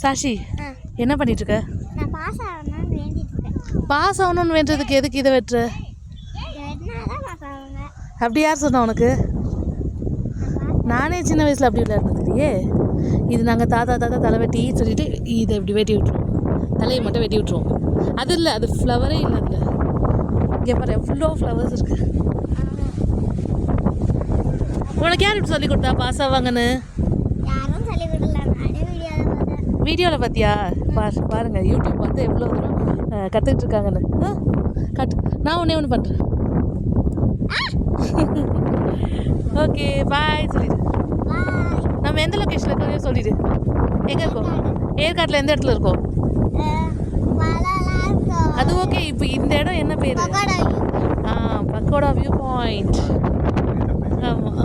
சாஷி என்ன பண்ணிட்டு இருக்க? நான் பாஸ் ஆகணும்னு வேண்டிட்டு இருக்கேன். பாஸ் ஆகணும்னு வேண்டதுக்கு எதுக்கு இதை வெட்டுற? அப்படி யார் சொன்னா உனக்கு? நானே சின்ன வயசில் அப்படி விளையாடுனது இல்லையே. இது நாங்கள் தாத்தா தலை வெட்டி சொல்லிட்டு இதை இப்படி வெட்டி விட்டுருவோம். தலையை மட்டும் வெட்டி விட்டுருவோம். அது இல்லை, அது ஃப்ளவரே இல்லை. அதில் இங்கே பாரு எவ்வளோ ஃப்ளவர்ஸ் இருக்கு. உனக்கு யார் இப்படி சொல்லி கொடுத்தா பாஸ் ஆவாங்கன்னு? யாரும் சொல்லி கொடுக்கல, நானே வீடியோவில் பார்த்தியா? பாருங்க யூடியூப் பார்த்து எவ்வளோ தூரம் கற்றுக்கிட்டு இருக்காங்கன்னு. நான் ஒன்று பண்ணுறேன். ஓகே பாய் சொல்லிடு. நம்ம எந்த லொக்கேஷனில் இருக்கோம் சொல்லிடு. எங்கே இருக்கோம்? ஏற்காட்டில் எந்த இடத்துல இருக்கோம்? அது ஓகே. இப்போ இந்த இடம் என்ன பேர்? Pakoda view pakoda view point. ஆமாம்.